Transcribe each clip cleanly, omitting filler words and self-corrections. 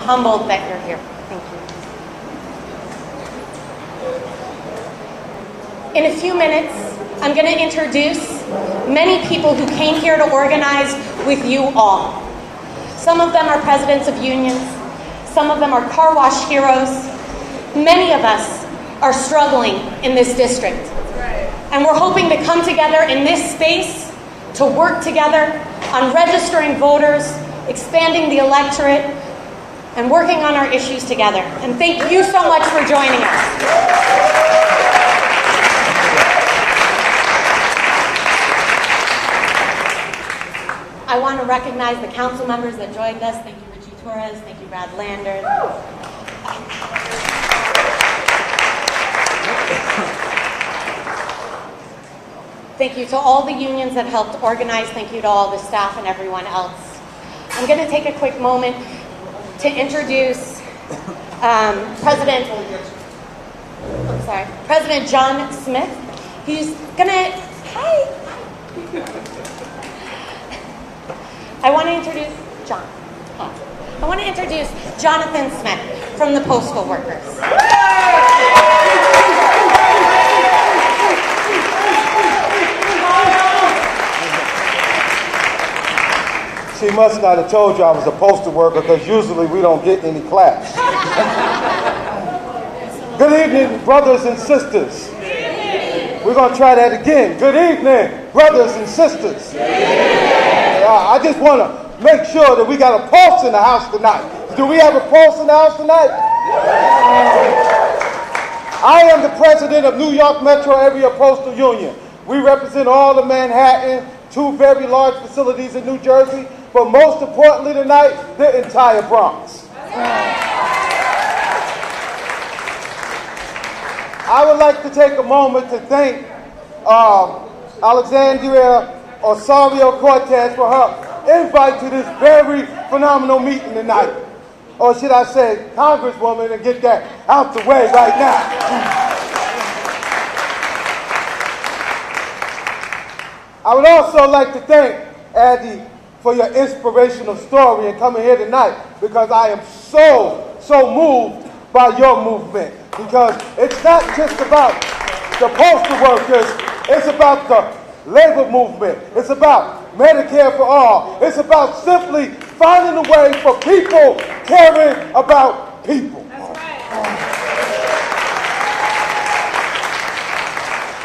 Humbled that you're here. Thank you. In a few minutes, I'm going to introduce many people who came here to organize with you all. Some of them are presidents of unions. Some of them are car wash heroes. Many of us are struggling in this district. And we're hoping to come together in this space to work together on registering voters, expanding the electorate, and working on our issues together. And thank you so much for joining us. I want to recognize the council members that joined us. Thank you, Richie Torres. Thank you, Brad Lander. Thank you to all the unions that helped organize. Thank you to all the staff and everyone else. I'm going to take a quick moment to introduce President John Smith. He's going to, I want to introduce John. I want to introduce Jonathan Smith from the Postal Workers. She must not have told you I was a postal worker, because usually we don't get any claps. Good evening, brothers and sisters. We're going to try that again. Good evening, brothers and sisters. I just want to make sure that we got a pulse in the house tonight. Do we have a pulse in the house tonight? I am the president of New York Metro Area Postal Union. We represent all of Manhattan, 2 very large facilities in New Jersey, but most importantly tonight, the entire Bronx. I would like to take a moment to thank Alexandria Ocasio-Cortez for her invite to this very phenomenal meeting tonight. Or should I say, Congresswoman, and get that out the way right now. I would also like to thank Addie for your inspirational story and coming here tonight, because I am so moved by your movement. Because it's not just about the postal workers, it's about the labor movement. It's about Medicare for all. It's about simply finding a way for people caring about people. That's right.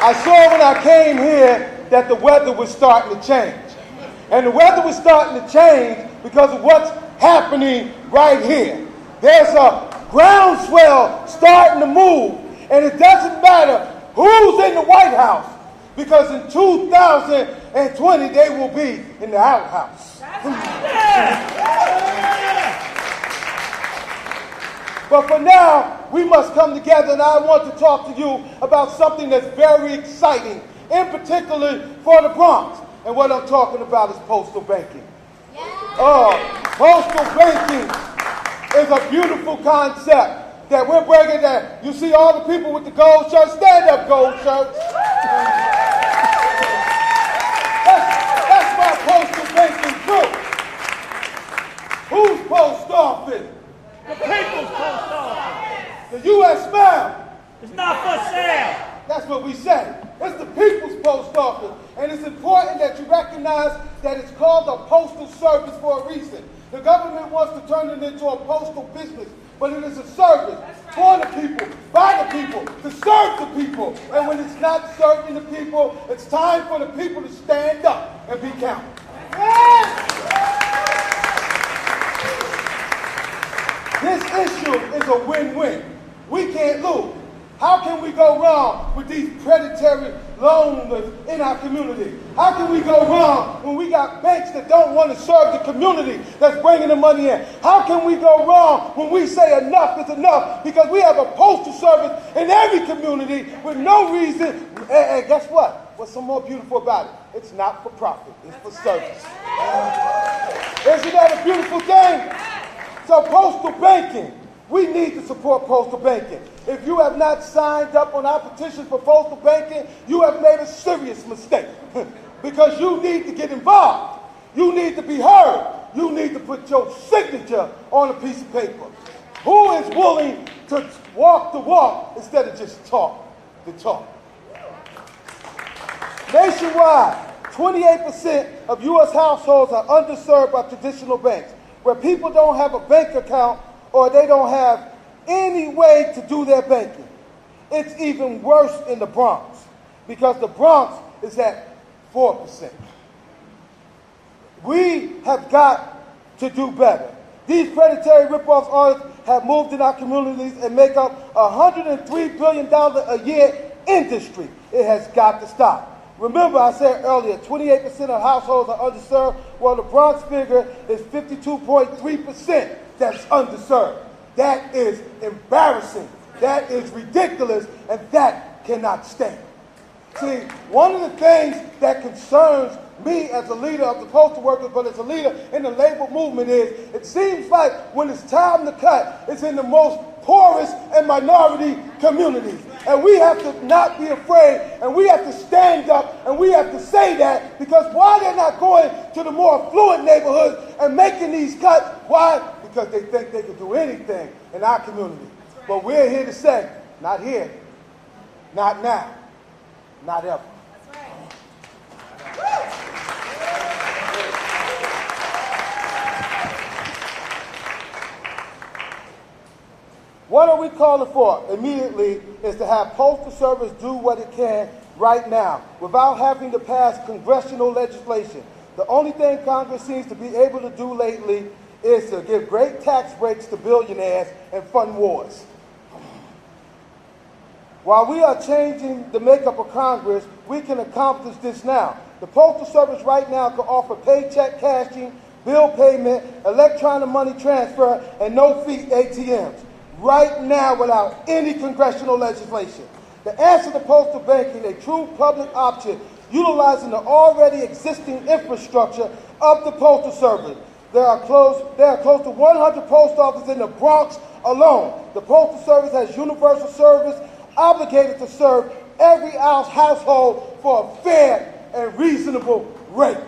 I saw when I came here that the weather was starting to change. And the weather was starting to change because of what's happening right here. There's a groundswell starting to move, and it doesn't matter who's in the White House, because in 2020 they will be in the outhouse. But for now, we must come together, and I want to talk to you about something that's very exciting, in particular for the Bronx. And what I'm talking about is postal banking. Postal banking is a beautiful concept that we're bringing that. You see all the people with the gold shirts? Stand up, gold shirts. That's my postal banking group. Whose post office? The people's post office. The U.S. mail. It's not for sale. That's what we say. It's the people's post office. And it's important that you recognize that it's called a postal service for a reason. The government wants to turn it into a postal business, but it is a service for the people, by the people, to serve the people. And when it's not serving the people, it's time for the people to stand up and be counted. This issue is a win-win. We can't lose. How can we go wrong with these predatory loans in our community? How can we go wrong when we got banks that don't want to serve the community that's bringing the money in? How can we go wrong when we say enough is enough? Because we have a postal service in every community with no reason. And guess what? What's so more beautiful about it? It's not for profit. It's for service. Isn't that a beautiful thing? So postal banking. We need to support postal banking. If you have not signed up on our petition for postal banking, you have made a serious mistake because you need to get involved. You need to be heard. you need to put your signature on a piece of paper. Who is willing to walk the walk instead of just talk the talk? Nationwide, 28% of U.S. households are underserved by traditional banks, where people don't have a bank account or they don't have any way to do their banking. It's even worse in the Bronx, because the Bronx is at 4%. We have got to do better. These predatory rip-off artists have moved in our communities and make up a $103 billion a year industry. It has got to stop. Remember, I said earlier, 28% of households are underserved, while the Bronx figure is 52.3% that's underserved. That is embarrassing. That is ridiculous, and that cannot stand. See, one of the things that concerns me as a leader of the postal workers, but as a leader in the labor movement, is it seems like when it's time to cut, it's in the most poorest and minority communities. And we have to not be afraid, and we have to stand up, and we have to say that, because why they're not going to the more affluent neighborhoods and making these cuts? Why? Because they think they can do anything in our community. Right. But we're here to say, not here, not now, not ever. That's right. What are we calling for immediately is to have Postal Service do what it can right now without having to pass congressional legislation. The only thing Congress seems to be able to do lately is to give great tax breaks to billionaires and fund wars. While we are changing the makeup of Congress, we can accomplish this now. The Postal Service right now can offer paycheck cashing, bill payment, electronic money transfer, and no-fee ATMs. Right now, without any congressional legislation. The answer to postal banking, a true public option, utilizing the already existing infrastructure of the Postal Service. There are close to 100 post offices in the Bronx alone. The Postal Service has universal service, obligated to serve every household for a fair and reasonable rate.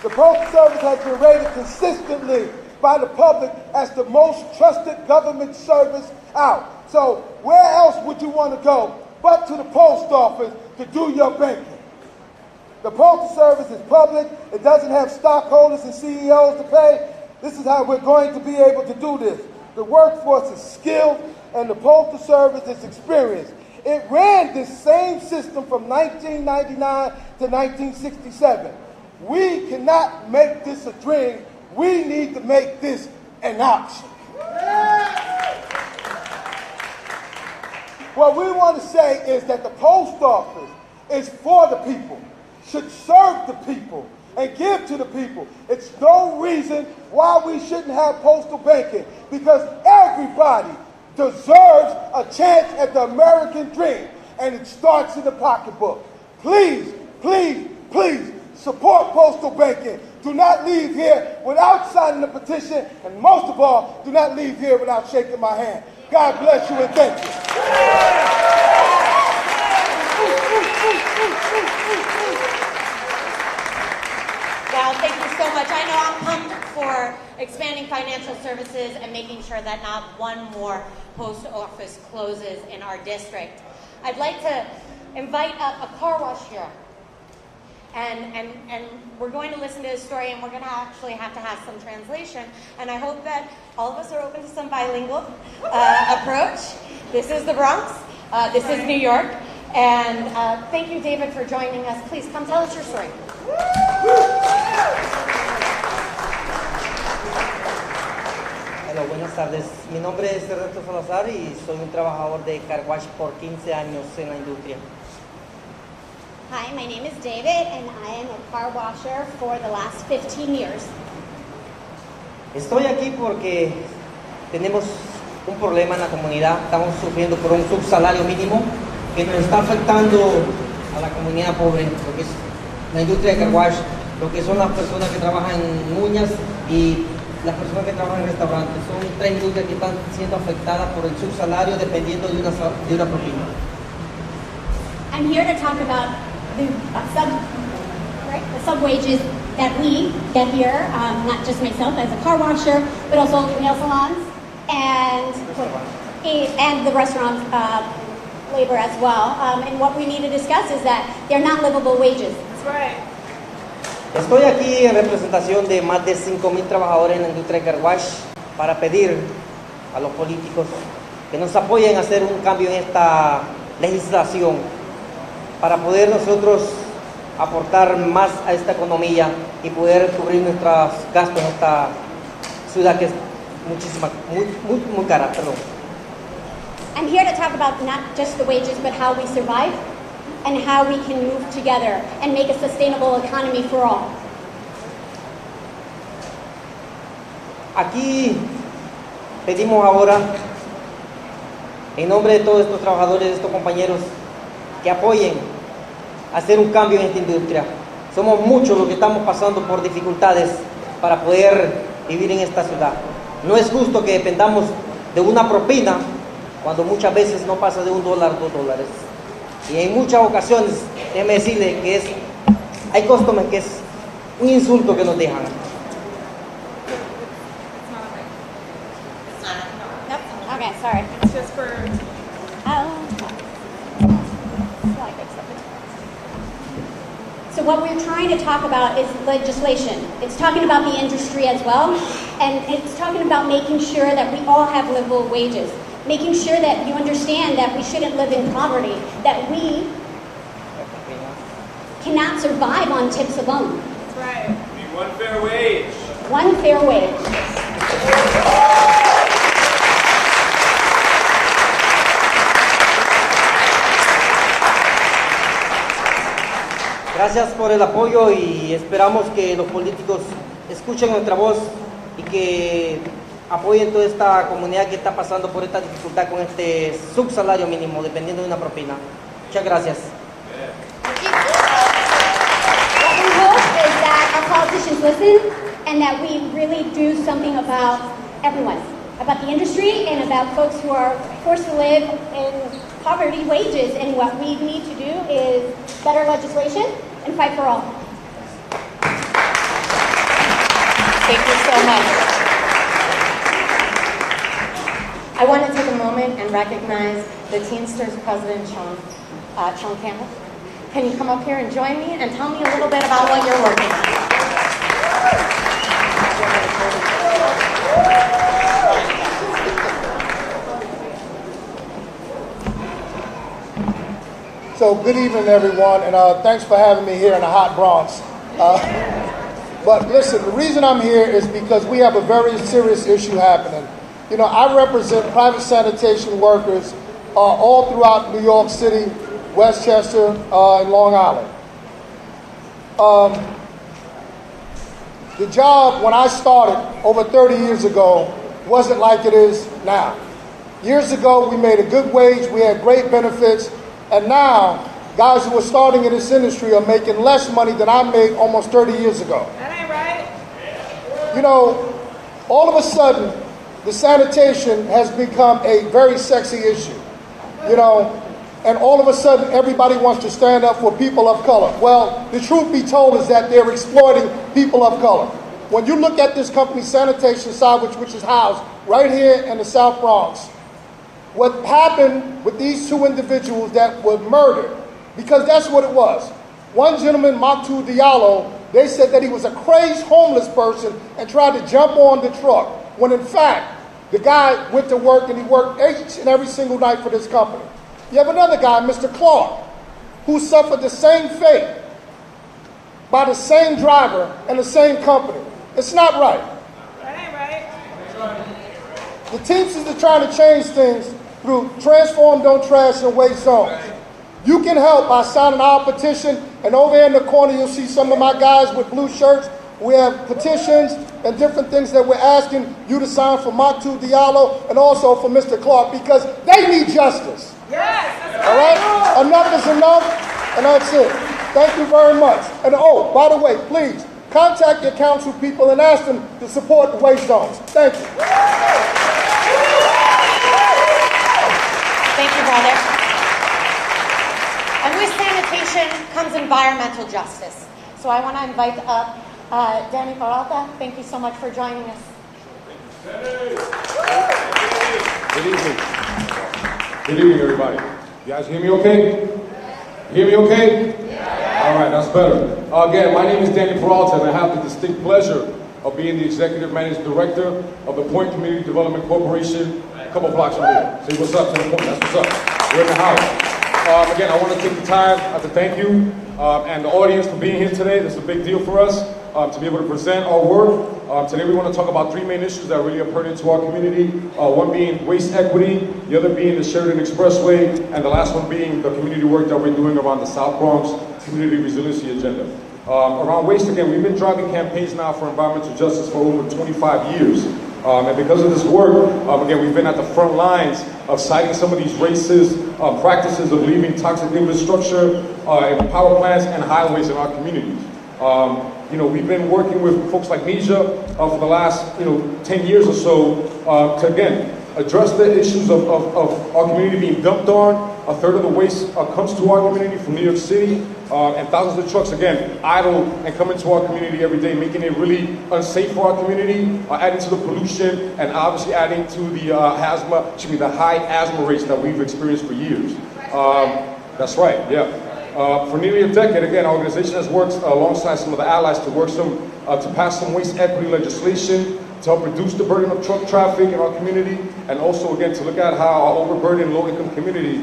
The Postal Service has been rated consistently by the public as the most trusted government service out. So where else would you want to go but to the post office to do your banking? The Postal Service is public. It doesn't have stockholders and CEOs to pay. This is how we're going to be able to do this. The workforce is skilled and the Postal Service is experienced. It ran this same system from 1999 to 1967. We cannot make this a dream. We need to make this an option. What we want to say is that the post office is for the people, should serve the people, and give to the people. It's no reason why we shouldn't have postal banking, because everybody deserves a chance at the American dream, and it starts in the pocketbook. Please, please, please support postal banking. Do not leave here without signing the petition, and most of all, do not leave here without shaking my hand. God bless you and thank you. Wow, thank you so much. I know I'm pumped for expanding financial services and making sure that not one more post office closes in our district. I'd like to invite up a car wash here. And we're going to listen to his story, and we're going to actually have to have some translation. And I hope that all of us are open to some bilingual approach. This is the Bronx. This is New York. And thank you, David, for joining us. Please come tell us your story. Hola, buenas tardes. Mi nombre es Ernesto Salazar y soy un trabajador de car wash por 15 años en la industria. Hi, my name is David, and I am a car washer for the last 15 years. Estoy aquí porque tenemos un problema en la comunidad. Estamos sufriendo por un subsalario mínimo que nos está afectando a la comunidad pobre, lo que es la industria de car wash, lo que son las personas que trabajan en uñas y las personas que trabajan en restaurantes. Son tres industrias que están siendo afectadas por el subsalario dependiendo de una propina. I'm here to talk about the sub wages that we get here, not just myself as a car washer, but also nail salons and the restaurant labor as well. And what we need to discuss is that they're not livable wages. That's right. Estoy aquí en representación de más de 5,000 trabajadores en la industria de car wash para pedir a los políticos que nos apoyen a hacer un cambio en esta legislación para poder nosotros aportar más a esta economía y poder cubrir nuestros gastos en esta ciudad que es muy cara. Perdón. I'm here to talk about not just the wages, but how we survive and how we can move together and make a sustainable economy for all. Aquí pedimos ahora, en nombre de todos estos trabajadores, de estos compañeros, que apoyen a hacer un cambio en esta industria. Somos muchos los que estamos pasando por dificultades para poder vivir en esta ciudad. No es justo que dependamos de una propina cuando muchas veces no pasa de $1, $2. Y en muchas ocasiones, déjeme decirle que hay costumbre que es un insulto que nos dejan. Nope. Okay, sorry. It's just for... So what we're trying to talk about is legislation. It's talking about the industry as well, and it's talking about making sure that we all have livable wages, making sure that you understand that we shouldn't live in poverty, that we cannot survive on tips alone. That's right. We need one fair wage. One fair wage. Gracias por el apoyo y esperamos que los políticos escuchen nuestra voz y que apoyen toda esta comunidad que está pasando por esta dificultad con este subsalario mínimo, dependiendo de una propina. Muchas gracias. What we hope is that our politicians listen and that we really do something about everyone, about the industry and about folks who are forced to live in poverty wages. And what we need to do is better legislation and fight for all. Thank you so much. I want to take a moment and recognize the Teamsters President, Sean Campbell. Can you come up here and join me and tell me a little bit about what you're working on? So good evening, everyone, and thanks for having me here in the hot Bronx. But listen, the reason I'm here is because we have a very serious issue happening. You know, I represent private sanitation workers all throughout New York City, Westchester, and Long Island. The job, when I started over 30 years ago, wasn't like it is now. Years ago, we made a good wage, we had great benefits, and now, guys who are starting in this industry are making less money than I made almost 30 years ago. That ain't right. You know, all of a sudden, the sanitation has become a very sexy issue. You know, and all of a sudden, everybody wants to stand up for people of color. Well, the truth be told is that they're exploiting people of color. When you look at this company, Sanitation Side, which is housed right here in the South Bronx, what happened with these two individuals that were murdered, because that's what it was. One gentleman, Maktu Diallo, they said that he was a crazed homeless person and tried to jump on the truck, when in fact, the guy went to work and he worked each and every single night for this company. You have another guy, Mr. Clark, who suffered the same fate by the same driver and the same company. It's not right. That ain't right. The Teamsters are trying to change things through transform, don't trash, and waste zones. You can help by signing our petition, and over here in the corner you'll see some of my guys with blue shirts. We have petitions and different things that we're asking you to sign for Maktu Diallo and also for Mr. Clark, because they need justice. Yes. All right? Enough is enough, and that's it. Thank you very much. And oh, by the way, please, contact your council people and ask them to support the waste zones. Thank you. Thank you, brother. And with sanitation comes environmental justice. So I want to invite up Danny Peralta, thank you so much for joining us. Good evening. Good evening, everybody. You guys hear me okay? Hear me okay? All right, that's better. Again, my name is Danny Peralta, and I have the distinct pleasure of being the Executive Managing Director of the Point Community Development Corporation, a couple blocks from here. Say what's up to the point, that's what's up. We're in the house. Again, I want to take the time to thank you and the audience for being here today. This is a big deal for us to be able to present our work. Today we want to talk about three main issues that really are pertinent to our community. One being waste equity, the other being the Sheridan Expressway, and the last one being the community work that we're doing around the South Bronx Community Resiliency Agenda. Around waste, again, we've been driving campaigns now for environmental justice for over 25 years. And because of this work, again, we've been at the front lines of citing some of these racist practices of leaving toxic infrastructure in power plants and highways in our communities. You know, we've been working with folks like Nisha for the last, 10 years or so to, again, address the issues of our community being dumped on. A third of the waste comes to our community from New York City, and thousands of trucks, again, idle and come into our community every day, making it really unsafe for our community, adding to the pollution, and obviously adding to the the high asthma rates that we've experienced for years. That's right, yeah. For nearly a decade, again, our organization has worked alongside some of the allies to pass some waste equity legislation, to help reduce the burden of truck traffic in our community, and also, again, to look at how our overburdened low-income community,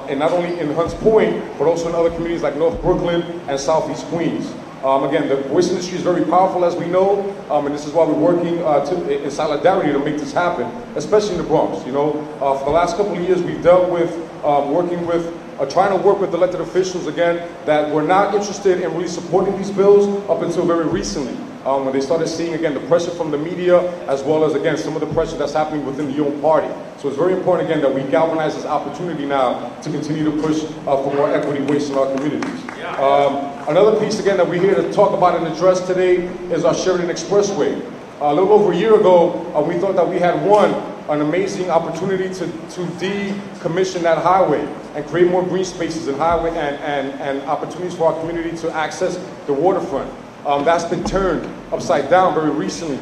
and not only in Hunts Point, but also in other communities like North Brooklyn and Southeast Queens. Again, the waste industry is very powerful, as we know, and this is why we're working in solidarity to make this happen, especially in the Bronx. For the last couple of years, we've dealt with trying to work with elected officials, again, that were not interested in really supporting these bills up until very recently, when they started seeing, again, the pressure from the media, as well as, again, some of the pressure that's happening within the own party. So it's very important, again, that we galvanize this opportunity now to continue to push for more equity waste in our communities. Another piece, again, that we're here to talk about and address today is our Sheridan Expressway. A little over a year ago, we thought that we had an amazing opportunity to decommission that highway and create more green spaces and highway and opportunities for our community to access the waterfront. That's been turned upside down very recently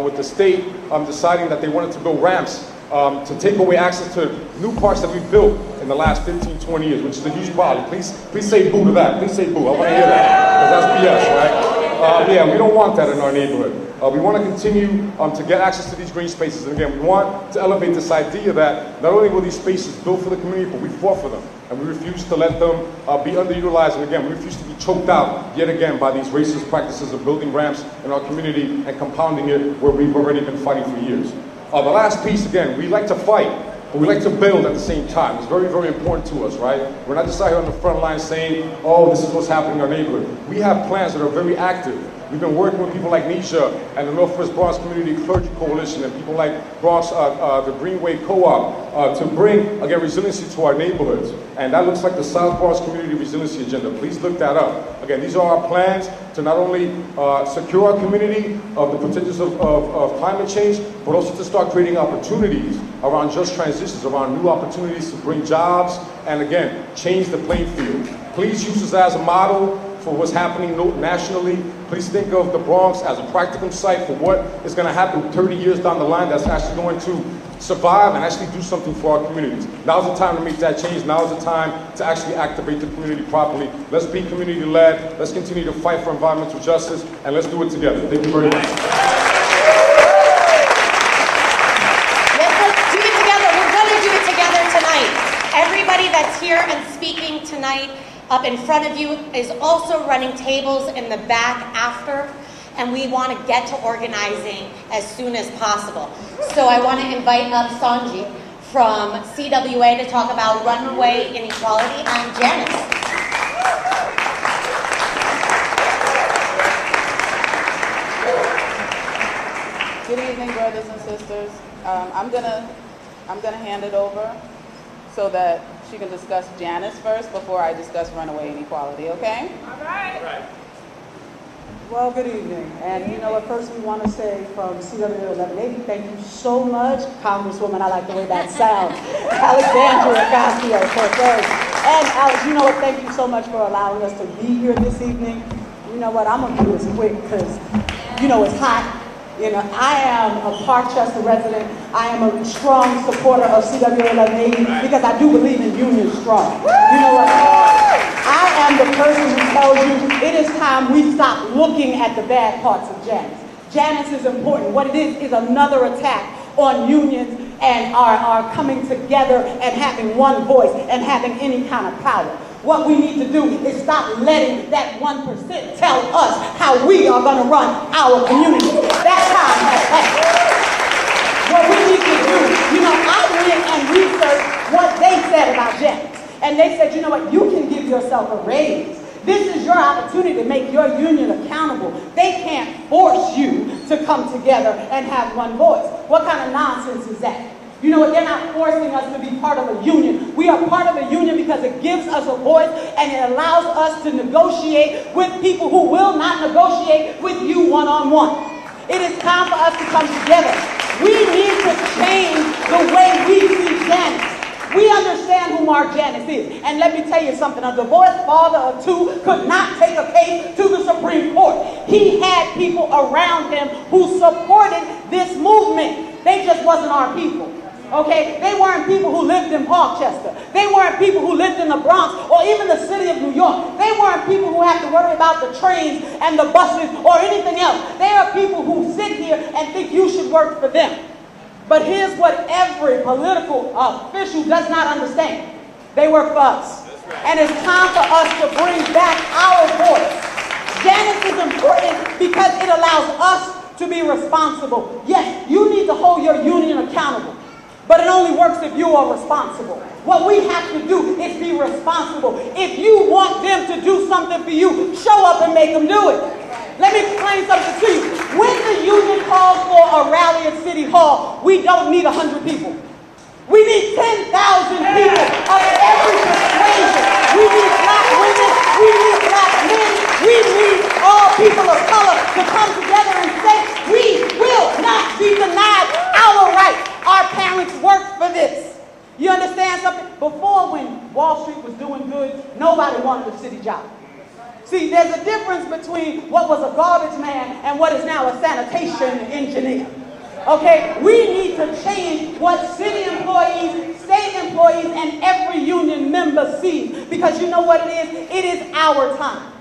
with the state deciding that they wanted to build ramps to take away access to new parks that we've built in the last 15, 20 years, which is a huge problem. Please say boo to that. Please say boo. I want to hear that, because that's BS, right? Yeah, we don't want that in our neighborhood. We want to continue to get access to these green spaces. And again, we want to elevate this idea that not only were these spaces built for the community, but we fought for them. And we refuse to let them be underutilized. And again, we refuse to be choked out yet again by these racist practices of building ramps in our community and compounding it where we've already been fighting for years. The last piece, again, we like to fight, but we like to build at the same time. It's very, very important to us, right? We're not just out here on the front line saying, oh, this is what's happening in our neighborhood. We have plans that are very active. We've been working with people like Nisha and the Northwest Bronx Community Clergy Coalition and people like Bronx, the Greenway Co-op to bring, again, resiliency to our neighborhoods. And that looks like the South Bronx Community Resiliency Agenda. Please look that up. Again, these are our plans to not only secure our community of the potentials of climate change, but also to start creating opportunities around just transitions, around new opportunities to bring jobs and, again, change the playing field. Please use this as a model for what's happening nationally. Please think of the Bronx as a practicum site for what is going to happen 30 years down the line that's actually going to survive and actually do something for our communities. Now's the time to make that change. Now's the time to actually activate the community properly. Let's be community-led. Let's continue to fight for environmental justice, and let's do it together. Thank you very much. Let's do it together. We're going to do it together tonight. Everybody that's here and speaking tonight up in front of you is also running tables in the back after, and we want to get to organizing as soon as possible. So I want to invite up Sanji from CWA to talk about runaway inequality, and Janice. Good evening, brothers and sisters. I'm gonna hand it over so that she can discuss Janice first before I discuss runaway inequality, okay? All right. Well, good evening. And you know what, first we want to say from CWA 1180, thank you so much, Congresswoman, I like the way that sounds, Alexandria Ocasio-Cortez. And Alex, you know what, thank you so much for allowing us to be here this evening. You know what, I'm gonna do this quick because, you know, it's hot. You know, I am a Parkchester resident. I am a strong supporter of CWA 1180 because I do believe in union strong. You know what? I am the person who tells you it is time we stop looking at the bad parts of Janus. Janus is important. What it is another attack on unions and our coming together and having one voice and having any kind of power. What we need to do is stop letting that 1% tell us how we are going to run our community. That time has passed. What we need to do, you know, I went and researched what they said about Janus. And they said, you know what, you can give yourself a raise. This is your opportunity to make your union accountable. They can't force you to come together and have one voice. What kind of nonsense is that? You know what, they're not forcing us to be part of a union. We are part of a union because it gives us a voice and it allows us to negotiate with people who will not negotiate with you one-on-one. It is time for us to come together. We need to change the way we see Janus. We understand who Mark Janus is. And let me tell you something, a divorced father of two could not take a case to the Supreme Court. He had people around him who supported this movement. They just wasn't our people. Okay, they weren't people who lived in Parkchester. They weren't people who lived in the Bronx or even the city of New York. They weren't people who have to worry about the trains and the buses or anything else. They are people who sit here and think you should work for them. But here's what every political official does not understand. They work for us. And it's time for us to bring back our voice. Janus is important because it allows us to be responsible. Yes, you need to hold your union accountable. But it only works if you are responsible. What we have to do is be responsible. If you want them to do something for you, show up and make them do it. Let me explain something to you. When the union calls for a rally at City Hall, we don't need 100 people. We need 10,000 people of every persuasion. We need black women. We need black men. We need all people of color to come together and say, we will not be denied our rights. Our parents worked for this. You understand something? Before, when Wall Street was doing good, nobody wanted a city job. See, there's a difference between what was a garbage man and what is now a sanitation engineer. Okay, we need to change what city employees, state employees, and every union member sees. Because you know what it is? It is our time.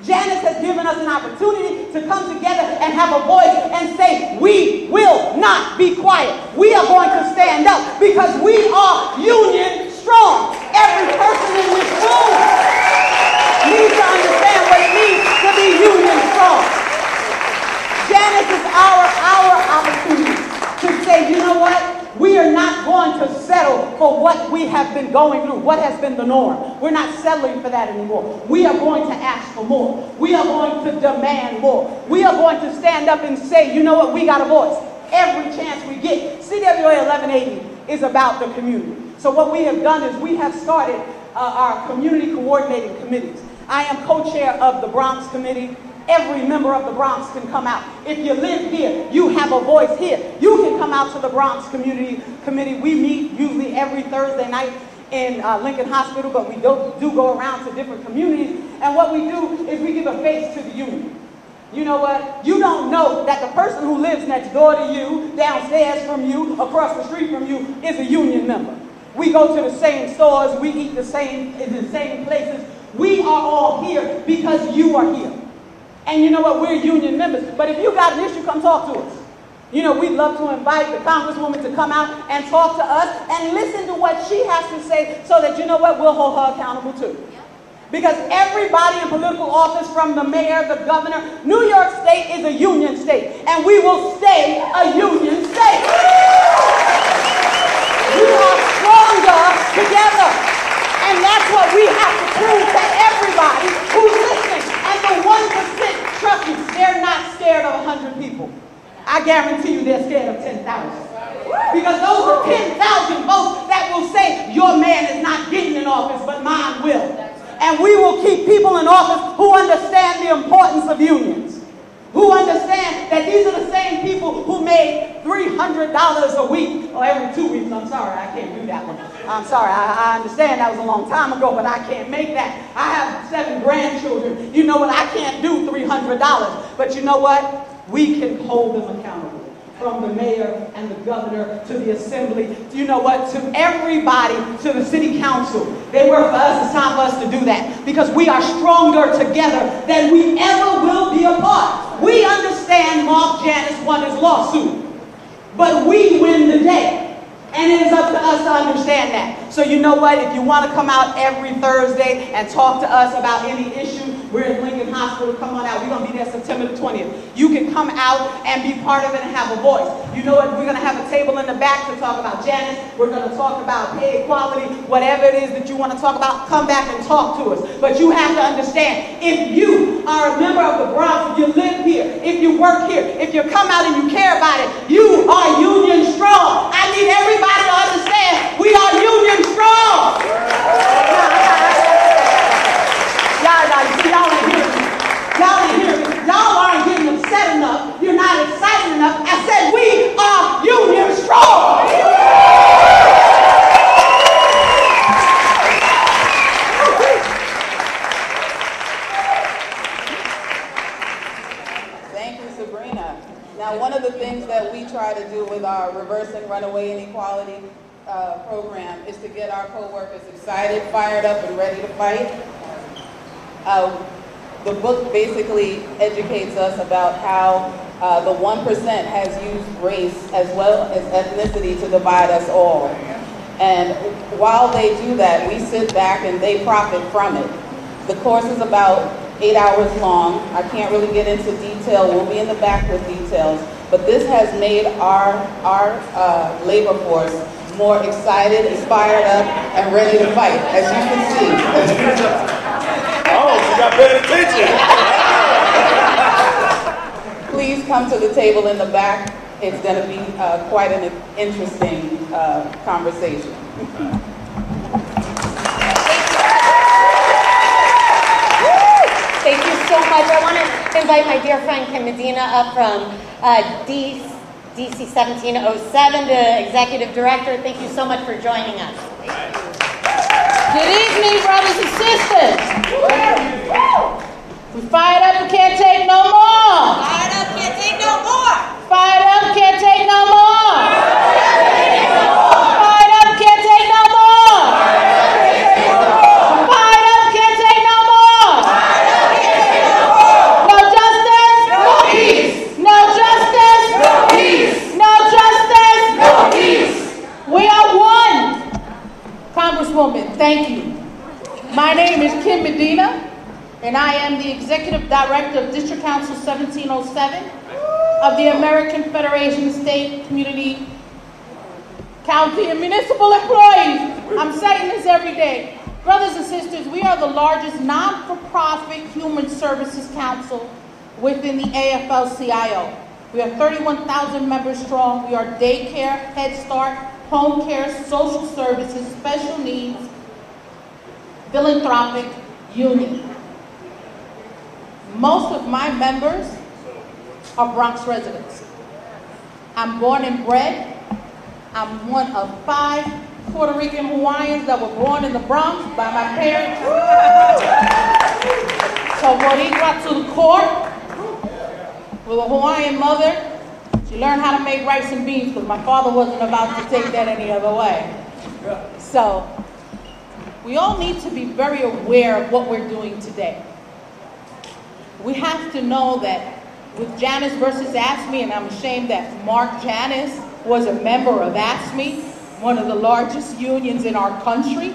Janus has given us an opportunity to come together and have a voice and say, we will not be quiet. We are going to stand up because we are union strong. Every person in this room needs to understand what it means to be union strong. Janus is our opportunity to say, you know what? We are not going to settle for what we have been going through, what has been the norm. We're not settling for that anymore. We are going to ask for more. We are going to demand more. We are going to stand up and say, you know what, we got a voice. Every chance we get. CWA 1180 is about the community. So what we have done is we have started our community coordinating committees. I am co-chair of the Bronx committee. Every member of the Bronx can come out. If you live here, you have a voice here. You can come out to the Bronx community committee. We meet usually every Thursday night in Lincoln Hospital, but we do go around to different communities. And what we do is we give a face to the union. You know what? You don't know that the person who lives next door to you, downstairs from you, across the street from you, is a union member. We go to the same stores. We eat in the same places. We are all here because you are here. And you know what? We're union members. But if you got an issue, come talk to us. You know, we'd love to invite the Congresswoman to come out and talk to us and listen to what she has to say so that, you know what, we'll hold her accountable too. Because everybody in political office, from the mayor, the governor, New York State is a union state. And we will stay a union state. We are stronger together. And that's what we have to prove to everybody who's listening. And the 1%, trust me, they're not scared of 100 people. I guarantee you they're scared of 10,000. Because those are 10,000 votes that will say, your man is not getting in office, but mine will. And we will keep people in office who understand the importance of unions. Who understand that these are the same people who made $300 a week, or every 2 weeks. I'm sorry, I can't do that one. I'm sorry, I understand that was a long time ago, but I can't make that. I have 7 grandchildren. You know what? I can't do $300. But you know what? We can hold them accountable. From the mayor and the governor to the assembly, you know what, to everybody, to the city council. They work for us. It's time for us to do that because we are stronger together than we ever will be apart. We understand Mark Janice won his lawsuit, but we win the day. And it is up to us to understand that. So you know what, if you want to come out every Thursday and talk to us about any issue, we're at Lincoln Hospital, come on out. We're going to be there September the 20th. You can come out and be part of it and have a voice. You know what, we're going to have a table in the back to talk about Janice. We're going to talk about pay equality, whatever it is that you want to talk about, come back and talk to us. But you have to understand, if you are a member of the Bronx, if you live here, if you work here, if you come out and you care about it, you are union strong. I need everybody to understand, we are union strong. Y'all ain't hearing me. Y'all ain't hearing me. Y'all aren't getting upset enough. You're not excited enough. I said we are union strong. Thank you, Sabrina. Now, one of the things that we try to do with our Reversing Runaway Inequality program is to get our co-workers excited, fired up, and ready to fight. The book basically educates us about how the 1% has used race as well as ethnicity to divide us all. And while they do that, we sit back and they profit from it. The course is about 8 hours long. I can't really get into detail. We'll be in the back with details. But this has made our labor force more excited, inspired up, and ready to fight, as you can see. Oh, you got paying attention. Please come to the table in the back. It's going to be quite an interesting conversation. Thank you so much. I want to invite my dear friend Kim Medina up from DC 1707, the Executive Director. Thank you so much for joining us. Good evening, brothers and sisters. We fired up and can't take no more. Fired up, can't take no more. Fired up, can't take no more. Fired up, can't take no more. Fired up, can't take no more. No justice, no peace. No justice, no peace. No justice, no peace. We are one. Congresswoman, thank you. My name is Kim Medina, and I am the Executive Director of District Council 1707 of the American Federation of State, Community, County, and Municipal Employees. I'm saying this every day. Brothers and sisters, we are the largest non-for-profit human services council within the AFL-CIO. We are 31,000 members strong. We are daycare, Head Start, home care, social services, special needs, philanthropic union. Most of my members are Bronx residents. I'm born and bred. I'm one of 5 Puerto Rican Hawaiians that were born in the Bronx by my parents. So Boricua to the court with a Hawaiian mother. She learned how to make rice and beans because my father wasn't about to take that any other way. So we all need to be very aware of what we're doing today. We have to know that with Janice versus AFSCME, and I'm ashamed that Mark Janice was a member of AFSCME, one of the largest unions in our country.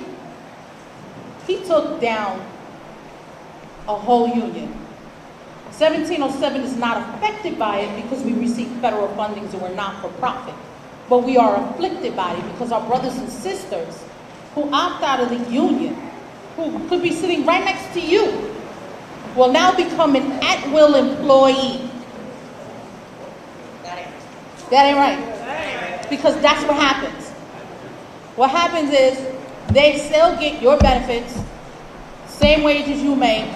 He took down a whole union. 1707 is not affected by it because we receive federal fundings and we're not for profit. But we are afflicted by it because our brothers and sisters who opt out of the union, who could be sitting right next to you, will now become an at-will employee. That ain't right. Because that's what happens. What happens is they still get your benefits, same wages you make,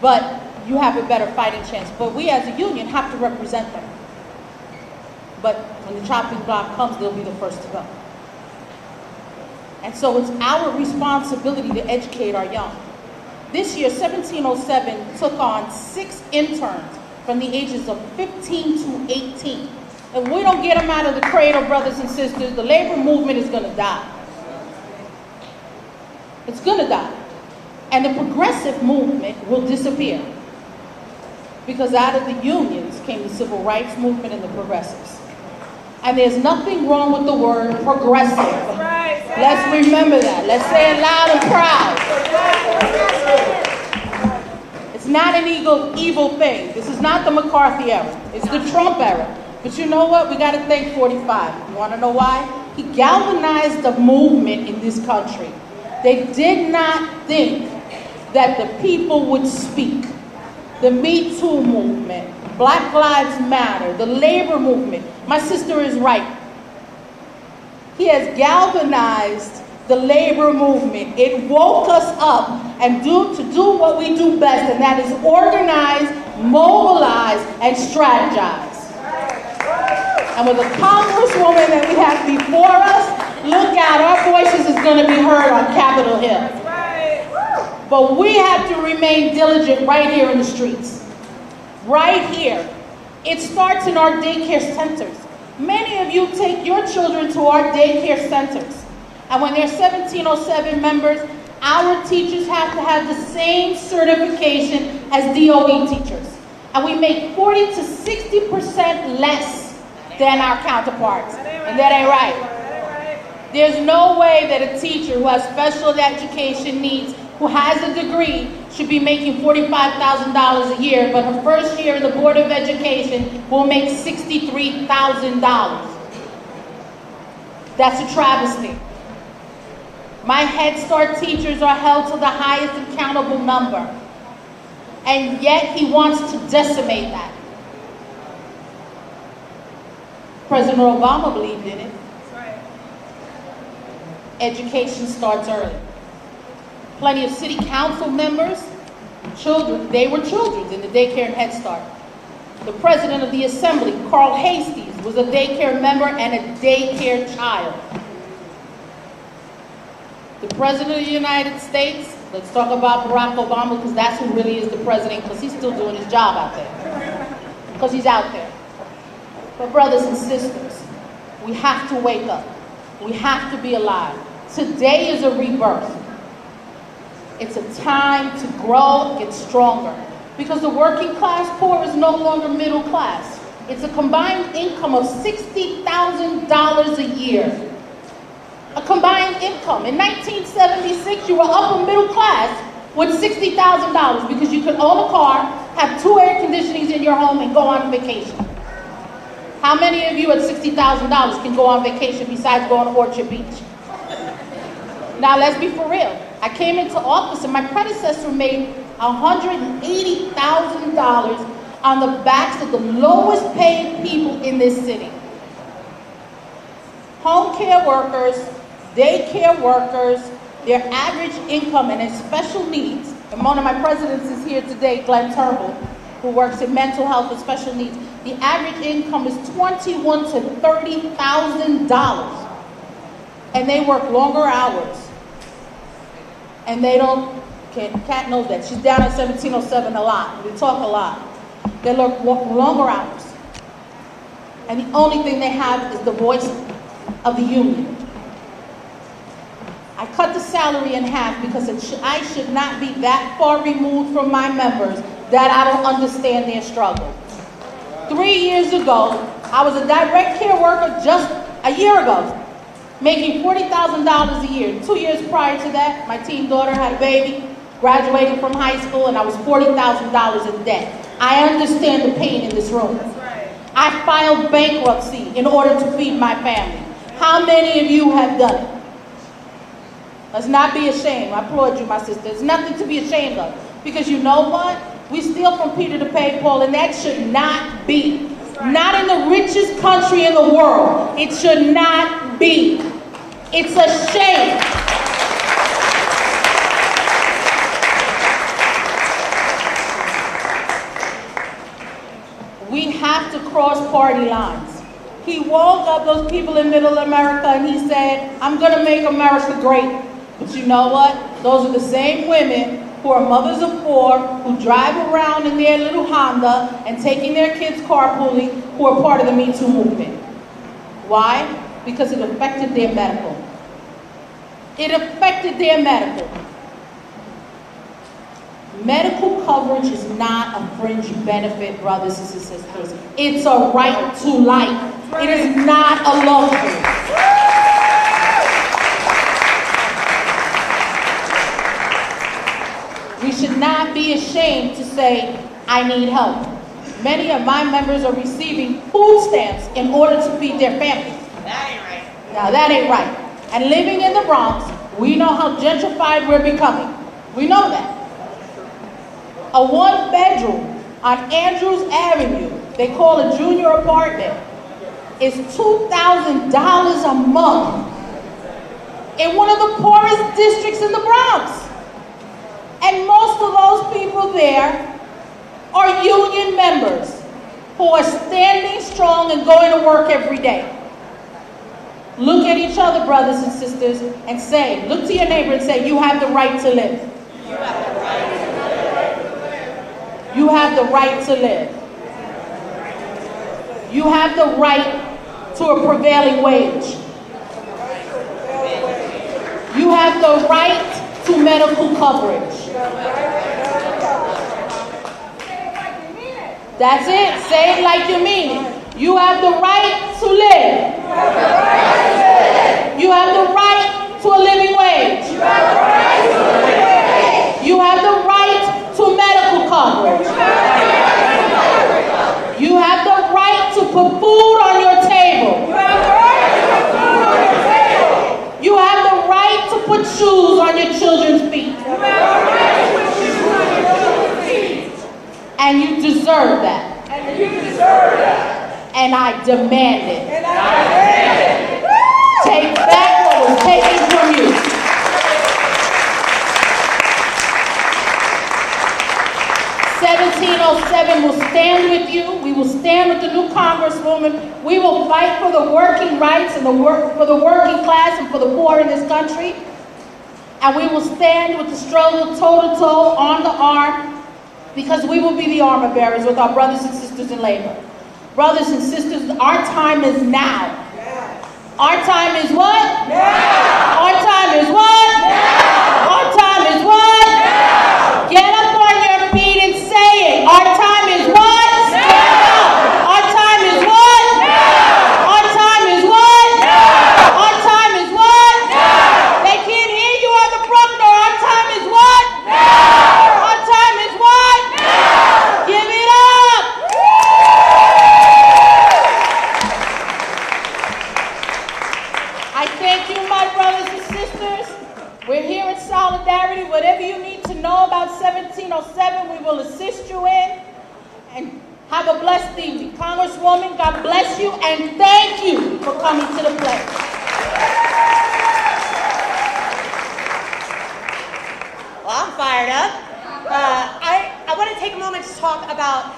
but you have a better fighting chance. But we as a union have to represent them. but when the chopping block comes, they'll be the first to go. And so it's our responsibility to educate our young. This year, 1707 took on 6 interns from the ages of 15 to 18. If we don't get them out of the cradle, brothers and sisters, the labor movement is going to die. It's going to die. And the progressive movement will disappear. Because out of the unions came the civil rights movement and the progressives. And there's nothing wrong with the word progressive. Let's remember that. Let's say it loud and proud. It's not an evil thing. This is not the McCarthy era. It's the Trump era. But you know what? We got to thank 45. You want to know why? He galvanized the movement in this country. They did not think that the people would speak. The Me Too movement, Black Lives Matter, the labor movement. My sister is right. He has galvanized the labor movement. It woke us up and to do what we do best, and that is organize, mobilize, and strategize. And with the congresswoman that we have before us, look out, our voices is going to be heard on Capitol Hill. But we have to remain diligent right here in the streets. Right here. It starts in our daycare centers. Many of you take your children to our daycare centers. And when they're 1707 members, our teachers have to have the same certification as DOE teachers. And we make 40 to 60% less than our counterparts. And that ain't right. There's no way that a teacher who has special education needs, who has a degree, should be making $45,000 a year, but her first year in the Board of Education will make $63,000. That's a travesty. My Head Start teachers are held to the highest accountable number, and yet he wants to decimate that. President Obama believed in it. Education starts early. Plenty of city council members, children, they were children in the daycare and Head Start. The president of the assembly, Carl Hastings, was a daycare member and a daycare child. The president of the United States, let's talk about Barack Obama, because that's who really is the president, because he's still doing his job out there. Because he's out there. But brothers and sisters, we have to wake up. We have to be alive. Today is a rebirth. It's a time to grow, get stronger. Because the working class poor is no longer middle class. It's a combined income of $60,000 a year. A combined income. In 1976, you were upper middle class with $60,000 because you could own a car, have 2 air conditionings in your home, and go on vacation. How many of you at $60,000 can go on vacation besides going to Orchard Beach? Now, let's be for real. I came into office and my predecessor made $180,000 on the backs of the lowest paid people in this city. Home care workers, daycare workers, their average income, and in special needs, and one of my presidents is here today, Glenn Turnbull, who works in mental health and special needs, the average income is $21,000 to $30,000. And they work longer hours. And they don't, Kat knows that. She's down at 1707 a lot. We talk a lot. They work longer hours. And the only thing they have is the voice of the union. I cut the salary in half because I should not be that far removed from my members that I don't understand their struggle. 3 years ago, I was a direct care worker just a year ago, making $40,000 a year. 2 years prior to that, my teen daughter had a baby, graduated from high school, and I was $40,000 in debt. I understand the pain in this room. I filed bankruptcy in order to feed my family. How many of you have done it? Let's not be ashamed. I applaud you, my sister. There's nothing to be ashamed of. Because you know what? We steal from Peter to pay Paul, and that should not be. Not in the richest country in the world. It should not be. It's a shame. We have to cross party lines. He woke up those people in middle America and he said, I'm going to make America great. But you know what? Those are the same women who are mothers of 4, who drive around in their little Honda and taking their kids carpooling, who are part of the Me Too movement. Why? Because it affected their medical. It affected their medical. Medical coverage is not a fringe benefit, brothers and sisters. It's a right to life. It is not a luxury. We should not be ashamed to say, I need help. Many of my members are receiving food stamps in order to feed their families. That ain't right. Now that ain't right. And living in the Bronx, we know how gentrified we're becoming. We know that. A 1-bedroom on Andrews Avenue, they call a junior apartment, is $2,000 a month in one of the poorest districts in the Bronx. And most of those people there are union members who are standing strong and going to work every day. Look at each other, brothers and sisters, and say, look to your neighbor and say, you have the right to live. You have the right to live. You have the right to live. You have the right to a prevailing wage. You have the right to medical coverage. That's it. Say it like you mean it. You have the right to live. You have the right to a living wage. You have the right to medical coverage. You have the right to put food on your table. You have the right to put shoes on your children's feet. And you deserve that. And I demand it. Take back what was taken from you. 1707 will stand with you. We will stand with the new Congresswoman. We will fight for the working rights and for the working class and for the poor in this country. And we will stand with the struggle toe-to-toe, arm-to-arm, because we will be the armor bearers with our brothers and sisters in labor. Brothers and sisters, our time is now. Our time is what? Now. Our time is what? Now. Our time is what? Now. Get up on your feet and say it. Our time is what? Now. Our time is what? Now. Our time is what? Now. Our time is what? Now. They can't hear you on the Bruckner. Our time is what? Now. Our time is what? Now. Give it up. I thank you, my brothers and sisters. We're here in solidarity. Whatever you need to know about 1707, we will assist you in. And have a blessed evening. Congresswoman, God bless you, and thank you for coming to the place. Well, I'm fired up. I want to take a moment to talk about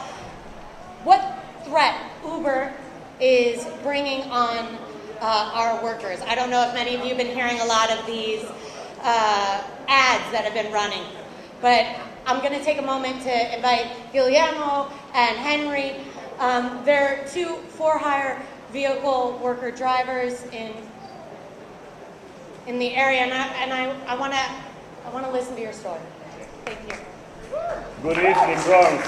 what threat Uber is bringing on our workers. I don't know if many of you have been hearing a lot of these ads that have been running, but I'm going to take a moment to invite Guillermo and Henry. They're 2 for-hire vehicle worker drivers in the area, and I want to listen to your story. Thank you. Good evening, Bronx.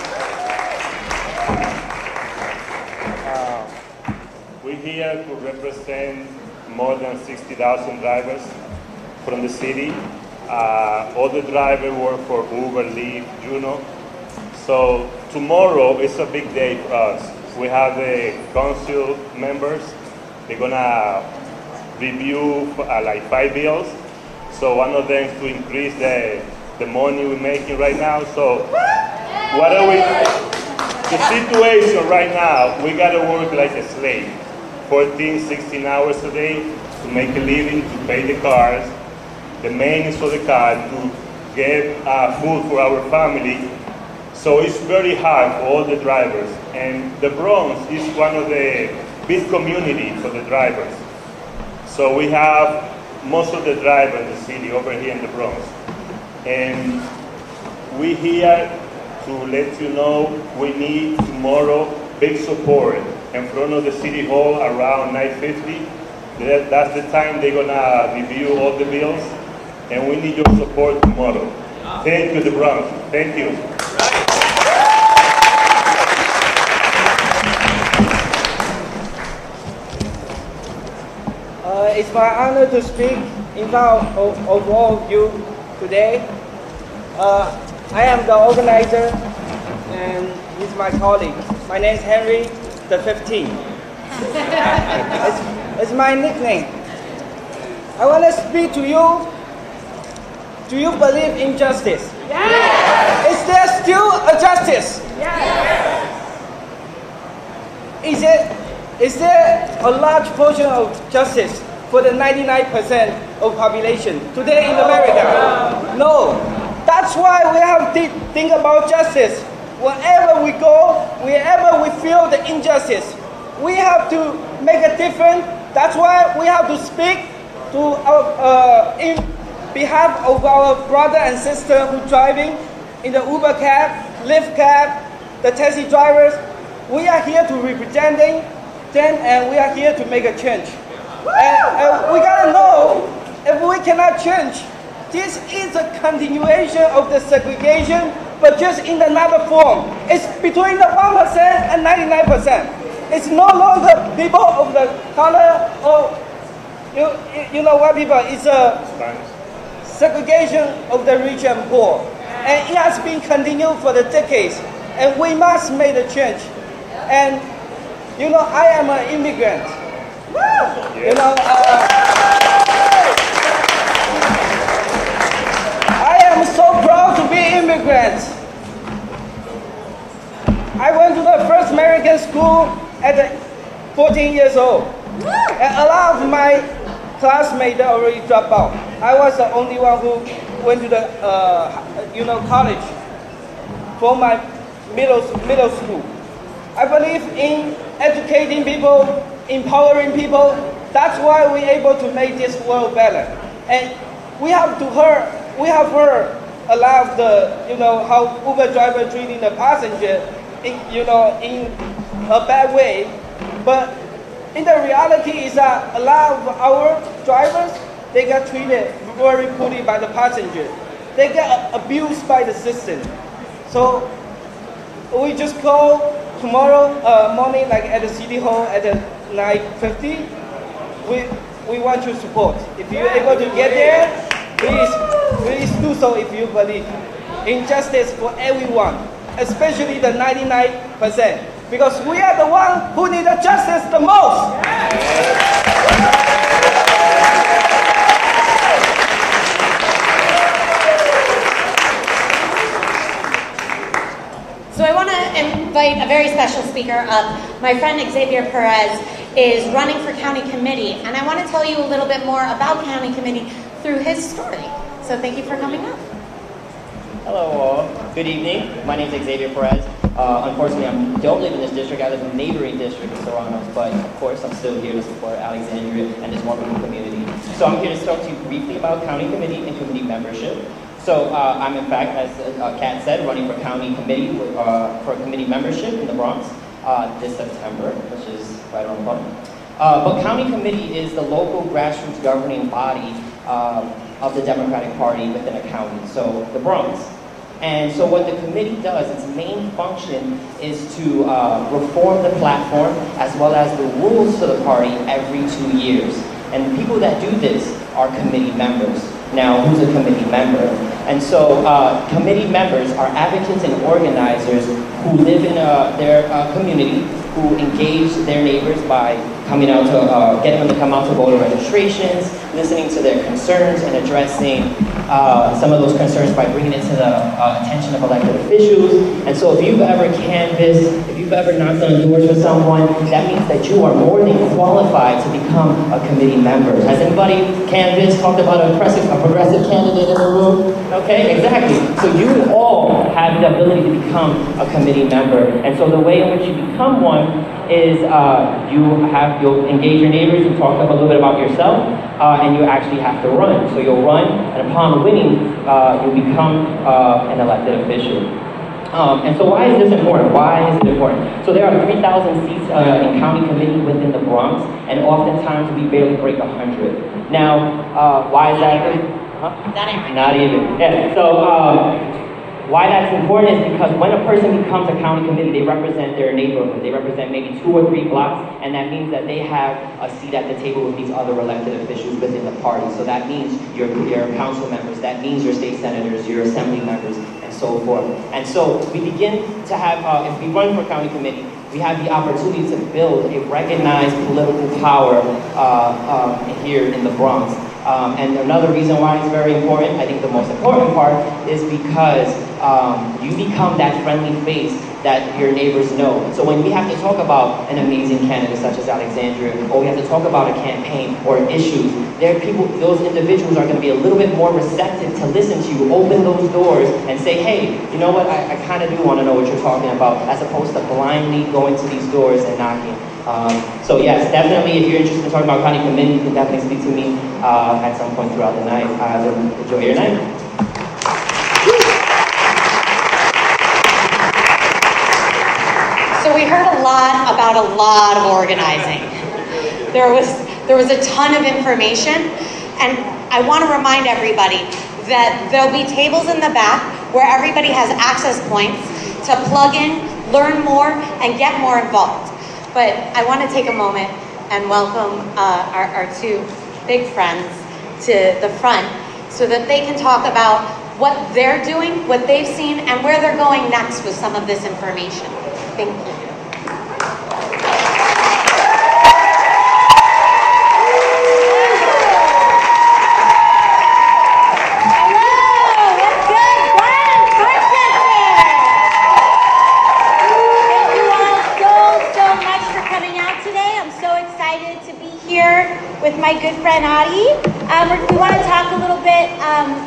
We're here to represent more than 60,000 drivers from the city. All the drivers work for Uber, Lyft, Juno. So tomorrow is a big day for us. We have the council members. They're gonna review like 5 bills. So one of them is to increase the money we're making right now. So what are we? The situation right now, we gotta work like a slave. 14, 16 hours a day to make a living, to pay the cars, the maintenance for the car, to get food for our family. So it's very hard for all the drivers. And the Bronx is one of the build community for the drivers. So we have most of the drivers in the city over here in the Bronx. And we here to let you know we need tomorrow big support in front of the City Hall around 9:50. That's the time they're gonna review all the bills, and we need your support tomorrow. Thank you, the Bronx. Thank you. It's my honor to speak in front of all of you today. I am the organizer, and he's my colleague. My name is Henry the 15th. It's my nickname. I want to speak to you. Do you believe in justice? Yes! Is there still a justice? Yes! Is there a large portion of justice for the 99% of population today in America? No. That's why we have to think about justice. Wherever we go, wherever we feel the injustice, we have to make a difference. That's why we have to speak to in behalf of our brother and sister who are driving in the Uber cab, Lyft cab, the taxi drivers. We are here to represent them, and we are here to make a change. And we gotta know, if we cannot change, this is a continuation of the segregation, but just in another form. It's between the 1% and 99%. It's no longer people of the color or, you know what people, it's a segregation of the rich and poor. And it has been continued for the decades, and we must make a change. And, you know, I am an immigrant. You know, I am so proud to be immigrant. I went to the first American school at 14 years old. And a lot of my classmates already dropped out. I was the only one who went to the, college for my middle school. I believe in educating people, empowering people. That's why we're able to make this world better. And we have heard a lot of the, how Uber driver treating the passenger, in a bad way. But in the reality is that a lot of our drivers, they get treated very poorly by the passenger. They get abused by the system. So we just call tomorrow morning, like at the City Hall at 9:50. We want your support. If you're able to get there, please do so if you believe in justice for everyone, especially the 99%, because we are the ones who need the justice the most. So I want to invite a very special speaker up. My friend Xavier Perez is running for county committee, and I want to tell you a little bit more about county committee through his story. So thank you for coming up. Hello all. Good evening. My name is Xavier Perez. Unfortunately, I don't live in this district. I live in the neighboring district of Toronto, but of course I'm still here to support Alexandria and this wonderful community. So I'm here to talk to you briefly about county committee and committee membership. So I'm in fact, as Kat said, running for county committee for committee membership in the Bronx this September, which is right around the corner. But county committee is the local grassroots governing body of the Democratic Party within a county, so the Bronx. And so what the committee does, its main function is to reform the platform as well as the rules to the party every 2 years. And the people that do this are committee members. Now, who's a committee member? And so committee members are advocates and organizers who live in their community, who engage their neighbors by coming out to, getting them to come out to voter registrations, listening to their concerns and addressing some of those concerns by bringing it to the attention of elected officials. And so if you've ever canvassed, if you've ever knocked on doors with someone, that means that you are more than qualified to become a committee member. Has anybody canvassed, talked about a progressive candidate in the room? Okay, exactly. So you all have the ability to become a committee member. And so the way in which you become one is you'll engage your neighbors, you talk to them a little bit about yourself, and you actually have to run. So you'll run, and upon winning, you'll become an elected official. And so why is this important? Why is it important? So there are 3,000 seats in county committee within the Bronx, and oftentimes we barely break 100. Now, why is that? Huh? Not even. Yeah. So why that's important is because when a person becomes a county committee, they represent their neighborhood. They represent maybe 2 or 3 blocks, and that means that they have a seat at the table with these other elected officials within the party. So that means your council members, that means your state senators, your assembly members, and so forth. And so we begin to have, if we run for county committee, we have the opportunity to build a recognized political power here in the Bronx. And another reason why it's very important, I think the most important part, is because you become that friendly face that your neighbors know. So when we have to talk about an amazing candidate such as Alexandria, or we have to talk about a campaign or issues, those individuals are going to be a little bit more receptive to listen to you, open those doors, and say, hey, you know what, I kind of do want to know what you're talking about, as opposed to blindly going to these doors and knocking. So yes, definitely, if you're interested in talking about county committee, you can definitely speak to me at some point throughout the night. Enjoy your night. So we heard a lot about a lot of organizing. There was a ton of information, and I want to remind everybody that there'll be tables in the back where everybody has access points to plug in, learn more, and get more involved. But I want to take a moment and welcome our 2 big friends to the front so that they can talk about what they're doing, what they've seen, and where they're going next with some of this information. Thank you. With my good friend Adi. We want to talk a little bit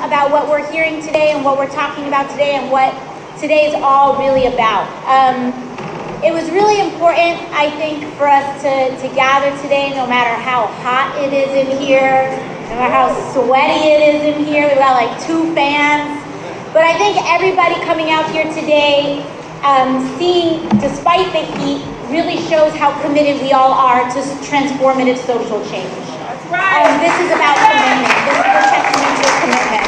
about what we're hearing today and what we're talking about today and what today is all really about. It was really important, I think, for us to gather today, no matter how hot it is in here, no matter how sweaty it is in here. We've got like 2 fans. But I think everybody coming out here today, seeing, despite the heat, really shows how committed we all are to transformative social change. That's right. This is about commitment. This is a testament to commitment.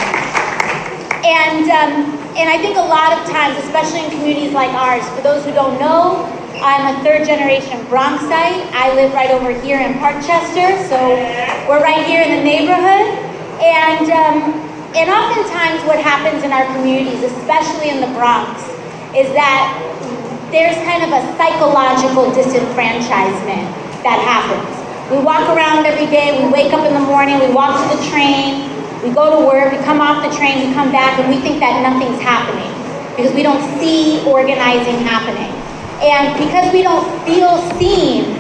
And I think a lot of times, especially in communities like ours, for those who don't know, I'm a 3rd-generation Bronxite. I live right over here in Parkchester, so we're right here in the neighborhood. And oftentimes what happens in our communities, especially in the Bronx, is that there's kind of a psychological disenfranchisement that happens. We walk around every day, we wake up in the morning, we walk to the train, we go to work, we come off the train, we come back, and we think that nothing's happening because we don't see organizing happening. And because we don't feel seen,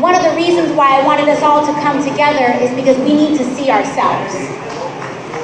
one of the reasons why I wanted us all to come together is because we need to see ourselves.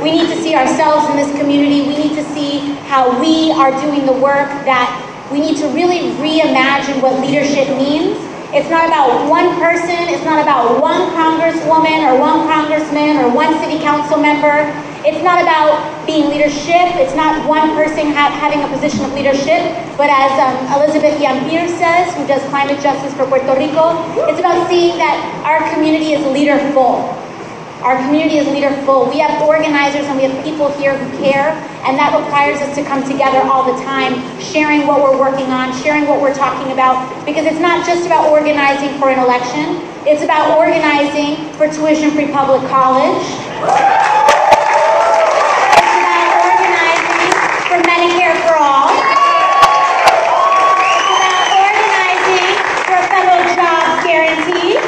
We need to see ourselves in this community. We need to see how we are doing the work that we need to really reimagine what leadership means. It's not about one person, it's not about one congresswoman or one congressman or one city council member. It's not about being leadership, it's not one person having a position of leadership, but as Elizabeth Xavier says, who does climate justice for Puerto Rico, it's about seeing that our community is leaderful. Our community is leaderful. We have organizers and we have people here who care, and that requires us to come together all the time, sharing what we're working on, sharing what we're talking about, because it's not just about organizing for an election, it's about organizing for tuition-free public college. It's about organizing for Medicare for all. It's about organizing for a federal jobs guarantee.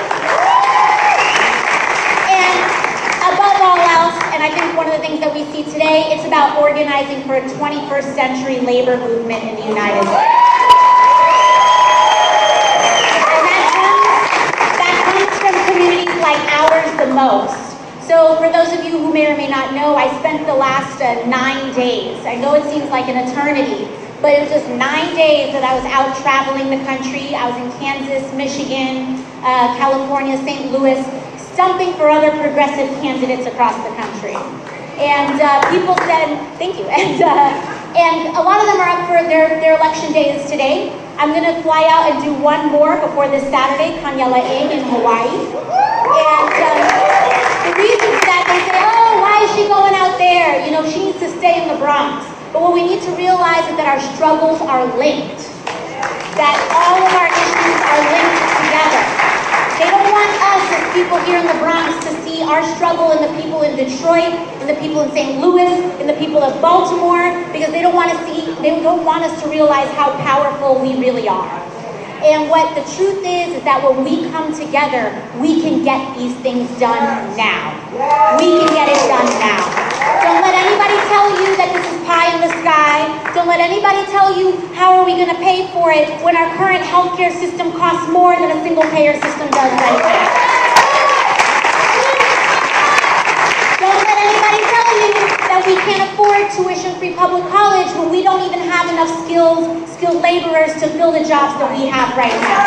Above all else, and I think one of the things that we see today, it's about organizing for a 21st century labor movement in the United States. And that comes from communities like ours the most. So for those of you who may or may not know, I spent the last 9 days. I know it seems like an eternity, but it was just 9 days that I was out traveling the country. I was in Kansas, Michigan, California, St. Louis, stumping for other progressive candidates across the country. And people said, thank you, and a lot of them are up for their election day is today. I'm gonna fly out and do one more before this Saturday, Kanyalaing in Hawaii. And the reason for that, they say, oh, why is she going out there? You know, she needs to stay in the Bronx. But what we need to realize is that our struggles are linked. That all of our issues are linked together. They don't want us as people here in the Bronx to see our struggle in the people in Detroit, in the people in St. Louis, in the people of Baltimore, because they don't want us to realize how powerful we really are. And what the truth is that when we come together, we can get these things done now. We can get it done now. Don't let anybody tell you that this is pie in the sky. Don't let anybody tell you how are we going to pay for it when our current healthcare system costs more than a single-payer system does right now. Don't let anybody tell you that we can't afford tuition-free public college when we don't even have enough skilled laborers to fill the jobs that we have right now.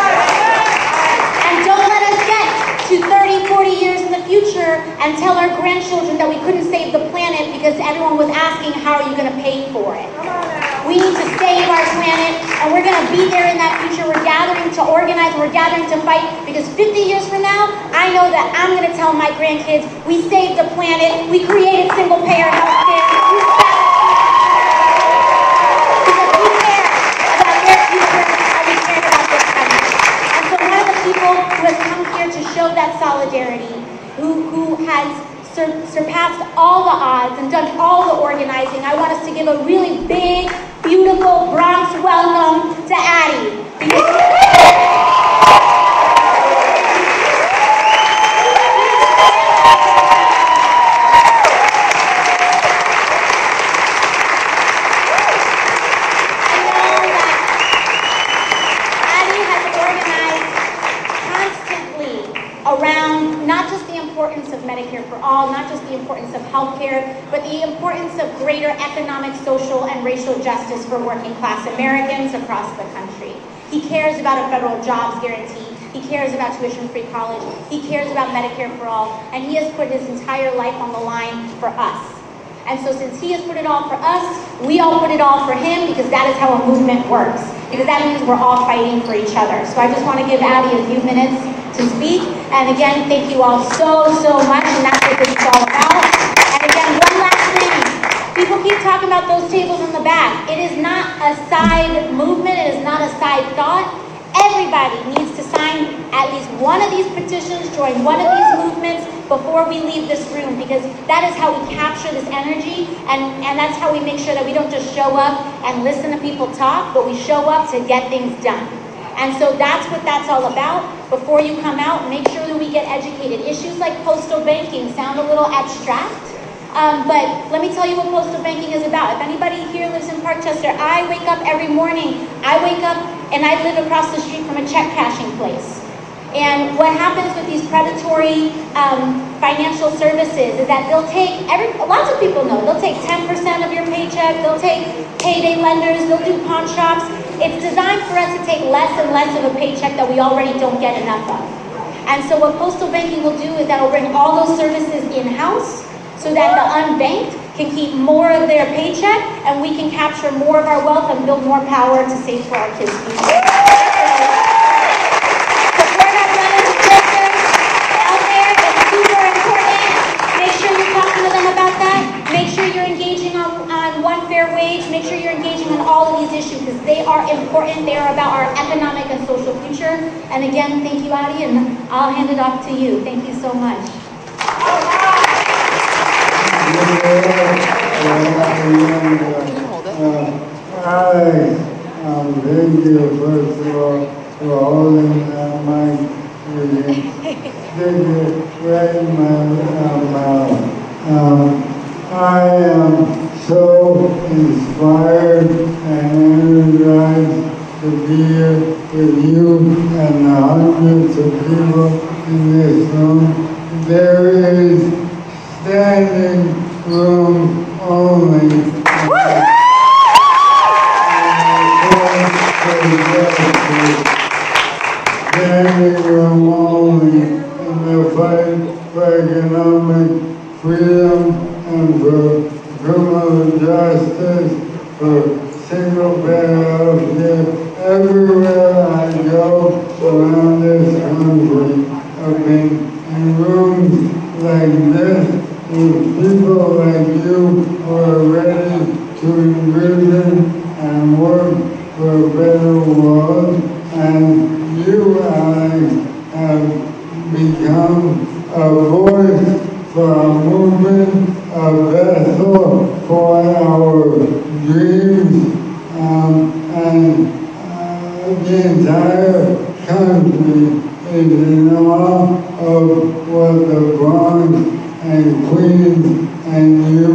And don't let us get to 30, 40 years in the future and tell our grandchildren that we couldn't save the planet because everyone was asking, how are you going to pay for it? We need to save our planet, and we're going to be there in that future. We're gathering to organize, we're gathering to fight, because 50 years from now, I know that I'm going to tell my grandkids, we saved the planet, we created single-payer health care, because we care about their future, and we care about this country. And so one of the people who has come here to show that solidarity, who has surpassed all the odds and done all the organizing, I want us to give a really big, beautiful Bronx welcome to Addie. Around not just the importance of Medicare for all, not just the importance of healthcare, but the importance of greater economic, social, and racial justice for working class Americans across the country. He cares about a federal jobs guarantee. He cares about tuition-free college. He cares about Medicare for all, and he has put his entire life on the line for us. And so since he has put it all for us, we all put it all for him, because that is how a movement works. Because that means we're all fighting for each other. So I just want to give Addie a few minutes to speak. And again, thank you all so much, and that's what this is all about. And again, one last thing. People keep talking about those tables in the back. It is not a side movement. It is not a side thought. Everybody needs to sign at least one of these petitions, join one of these movements before we leave this room, because that is how we capture this energy, and that's how we make sure that we don't just show up and listen to people talk, but we show up to get things done. And so that's what that's all about. Before you come out, make sure that we get educated. Issues like postal banking sound a little abstract, but let me tell you what postal banking is about. If anybody here lives in Parkchester, I wake up every morning. I wake up and I live across the street from a check cashing place. And what happens with these predatory financial services is that they'll take, lots of people know, they'll take 10% of your paycheck, they'll take payday lenders, they'll do pawn shops. It's designed for us to take less and less of a paycheck that we already don't get enough of. And so what postal banking will do is that it'll bring all those services in-house so that the unbanked can keep more of their paycheck, and we can capture more of our wealth and build more power to save for our kids' future. Support our brothers and sisters out there. It's super important. Make sure you're talking to them about that. Make sure you're engaging on one fair wage. Make sure you're engaging on all of these issues, because they are important. They are about our economic and social future. And again, thank you, Addie, and I'll hand it off to you. Thank you so much. Alex, thank you first of all for holding my meeting. Thank you right in my mouth. I am so inspired and energized to be here with you and the hundreds of people in this room. There is standing room only. Standing room only in the fight for economic freedom and for criminal justice, for single-payer healthcare. Everywhere I go around this country, I've been in rooms like this with people like you who are ready to envision and work for a better world. And you, Alex, have become a voice for our movement, a vessel for our dreams, and the entire country is in awe of what the Bronx and Queens and you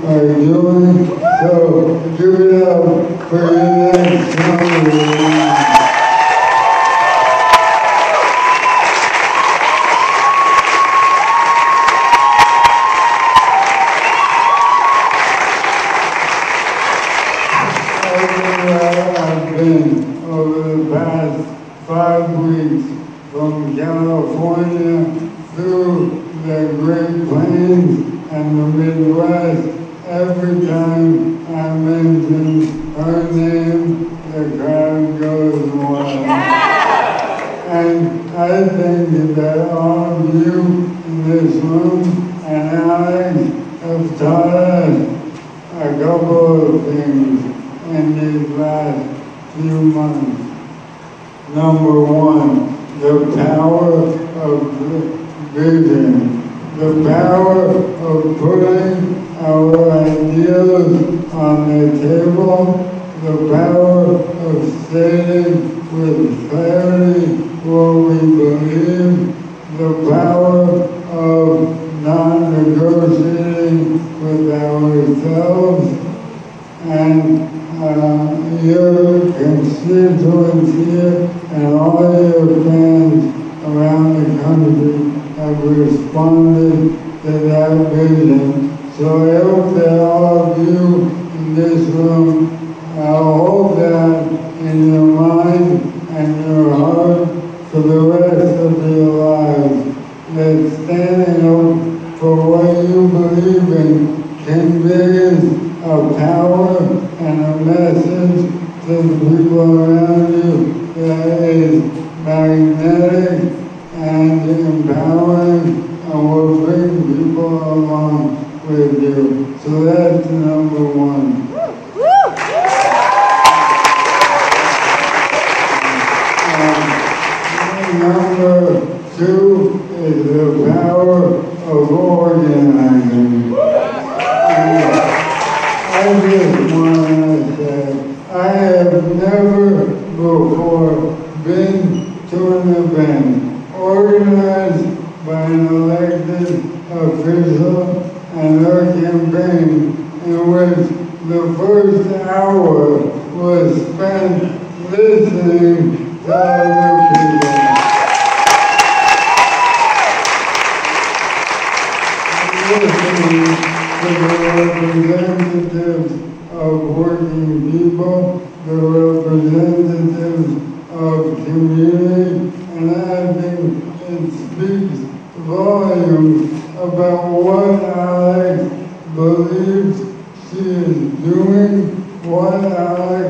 are doing. So give it up for your next song. Over the past 5 weeks, from California through the Great Plains and the Midwest, every time I mention her name, the crowd goes wild. And I think that all of you in this room and Alex have taught us a couple of things in these last few months. Number one, the power of vision, the power of putting our ideas on the table, the power of stating with clarity what we believe, the power of not negotiating with ourselves, and your constituents here and all your fans around the country have responded to that vision. So I hope that all of you in this room hold that in your mind and your heart for the rest of your lives. That standing up for what you believe in conveys a power and a message to the people around you that is magnetic and empowering and will bring people along with you. So that's number one. Number two is the power of organizing. I just want to say, I have never before been to an event organized by an elected official and her campaign in which the first hour was spent listening to other people. Listening to the representatives of working people, the representatives of community, and I think it speaks volumes about what Alex believes she is doing, what Alex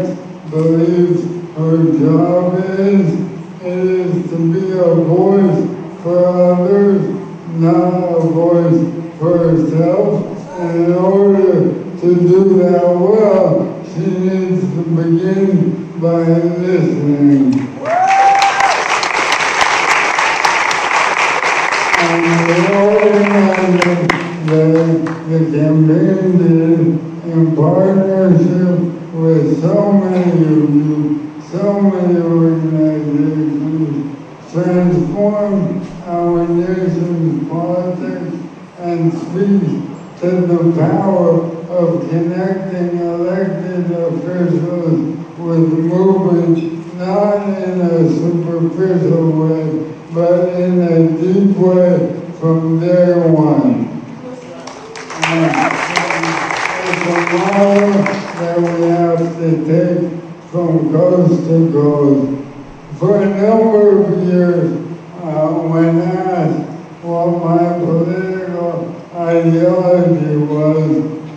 believes her job is. It is to be a voice for others, not a voice for herself. And in order to do that well, she needs to begin by listening. And organizing the campaign did in partnership with so many of you, so many organizations, transformed our nation's politics and speaks to the power of connecting elected officials with movement, not in a superficial way, but in a deep way from day one. It's a model that we have to take from coast to coast. For a number of years, when asked what my political ideology was,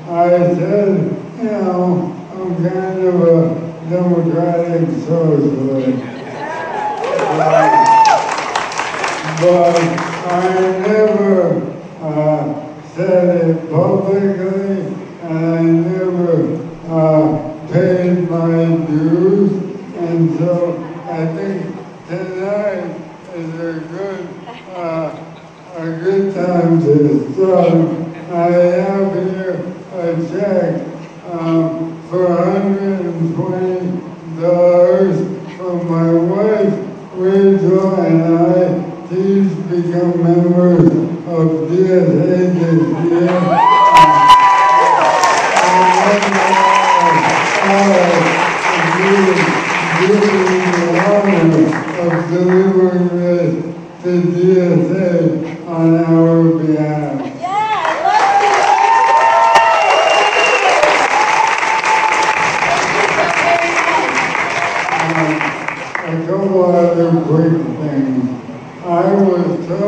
I said, you know, I'm kind of a democratic socialist. But I never said it publicly, and I never paid my dues, and so I think tonight is a good time to start. I have here a check for $120 from my wife, Rachel, and I to each become members of DSA this year. Of delivering this to DSA on our behalf. A couple other quick things. I was so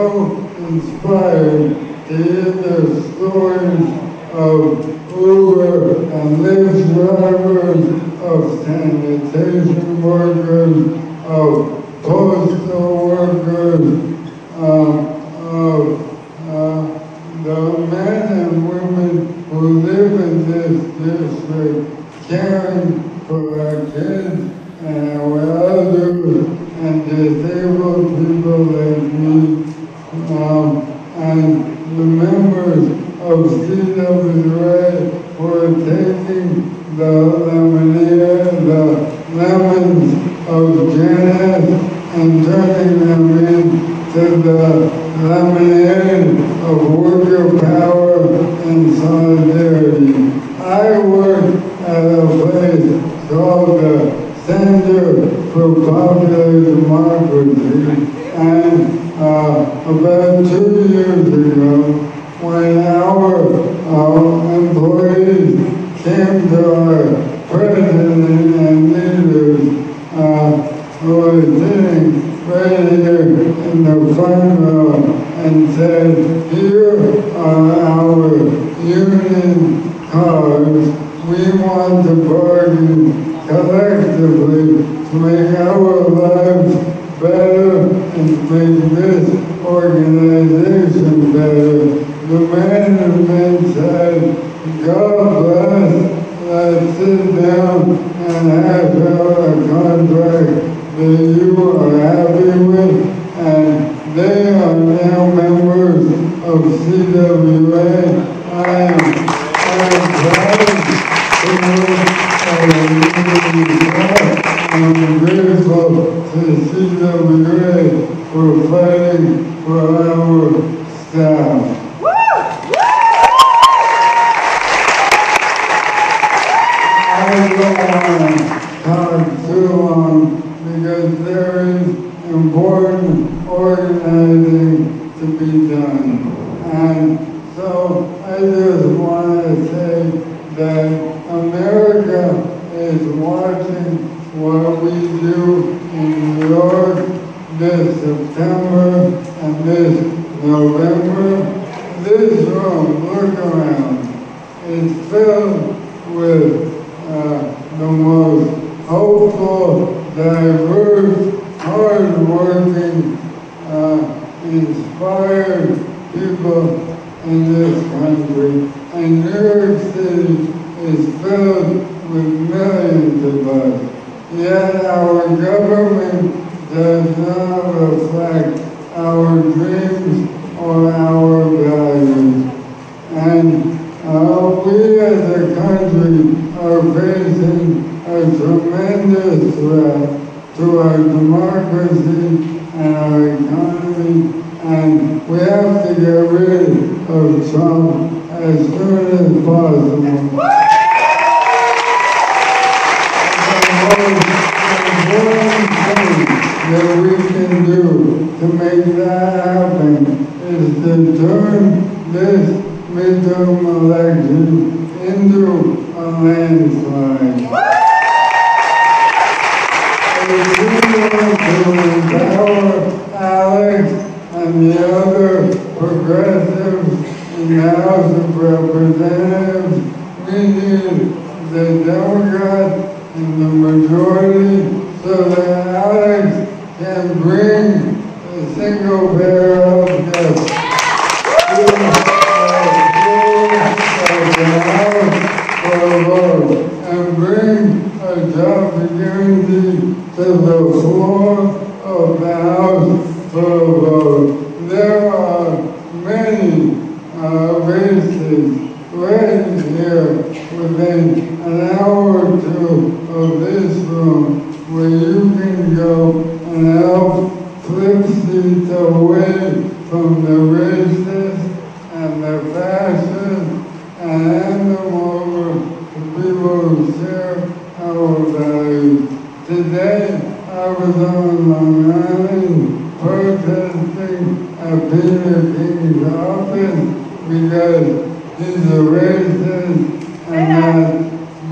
inspired to hear the stories of Uber and Lyft drivers, of sanitation workers, of postal workers, of the men and women who live in this district, caring for our kids and our elders and disabled people like me, and the members of CWA who are taking the lemons of Janice and turning them into the lemonade of worker power and solidarity. I work at a place called the Center for Popular Democracy, and about 2 years ago, when our employees came to our president and leaders who were sitting right here in the front row and said, here are our union cards. We want to bargain collectively to make our lives better and make this organization better. The management said, God bless, let's sit down and hash out a contract that you are happy with, and they are now members of CWA. I am proud to work I'm grateful to CWA for fighting for our staff. I don't want to talk too long because there is important organizing to be done. And so I just want to say that America is watching what we do in New York this September and this November. This room, look around, is filled with the most hopeful, diverse, hard-working, inspired people in this country. And New York City is filled with millions of us. Yet our government does not reflect our dreams or our values. And we as a country are facing a tremendous threat to our democracy and our economy, and we have to get rid of Trump as soon as possible. The most important thing that we can do to make that happen is to turn this midterm election into a landslide. We want to empower Alex and the other progressives in the House of Representatives. We need the Democrats in the majority so that Alex can bring a single payer of justice to the House for a vote and bring a job security to the floor of the House for a vote. There are many races right here within an hour or two of this room where you can go and help flip seats away from the racists and the fascists and hand them over to people who share our values. Today, I was on Long Island protesting at Peter King's office because he's a racist and that's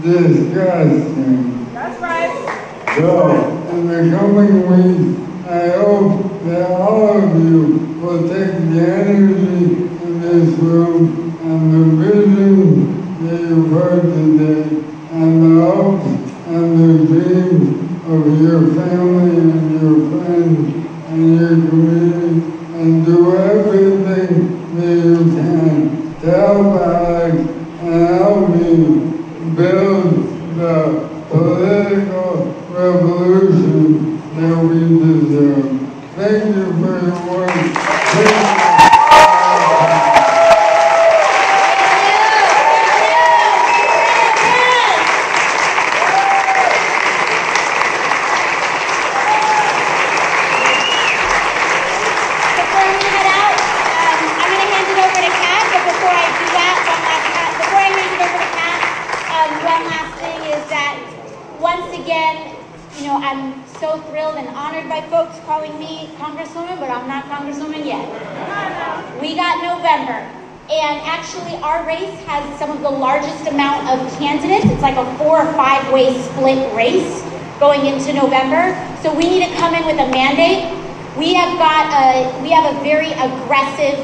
disgusting. That's right. So, in the coming weeks, I hope that all of you will take the energy in this room and the vision that you've heard today and the hopes and the dreams of your family and your friends and your community and do everything that you can to help Alex and help me build the political revolution that we deserve. Thank you for your work. I'm so thrilled and honored by folks calling me Congresswoman, but I'm not Congresswoman yet. We got November, and actually our race has some of the largest amount of candidates. It's like a 4 or 5 way split race going into November. So we need to come in with a mandate. We have a very aggressive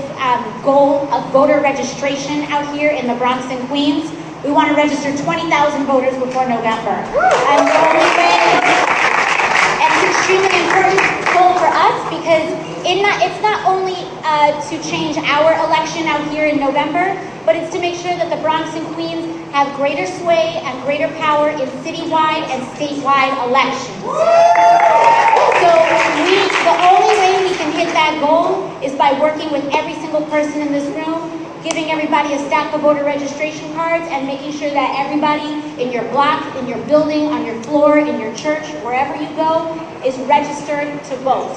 goal of voter registration out here in the Bronx and Queens. We want to register 20,000 voters before November. And the only way, and it's extremely important goal for us because it's not only to change our election out here in November, but it's to make sure that the Bronx and Queens have greater sway and greater power in citywide and statewide elections. So the only way we can hit that goal is by working with every single person in this room, giving everybody a stack of voter registration cards and making sure that everybody in your block, in your building, on your floor, in your church, wherever you go, is registered to vote.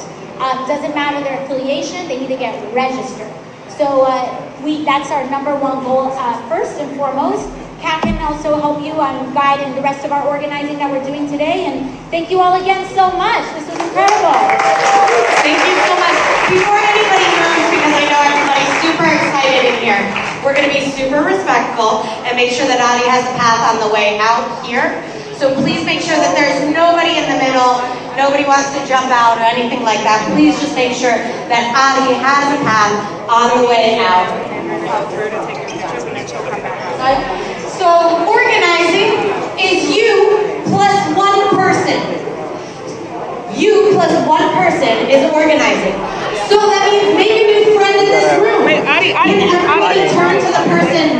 Doesn't matter their affiliation, they need to get registered. So that's our #1 goal first and foremost. Kat can also help you on guiding the rest of our organizing that we're doing today. And thank you all again so much. This was incredible. Thank you so much. Before anybody moves, because I know everybody's super excited in here, we're going to be super respectful and make sure that Adi has a path on the way out here. So please make sure that there's nobody in the middle, nobody wants to jump out or anything like that. Please just make sure that Adi has a path on the way out. So organizing is you plus one person. You plus one person is organizing. So that means make a new friend in this room. Can everybody turn to the person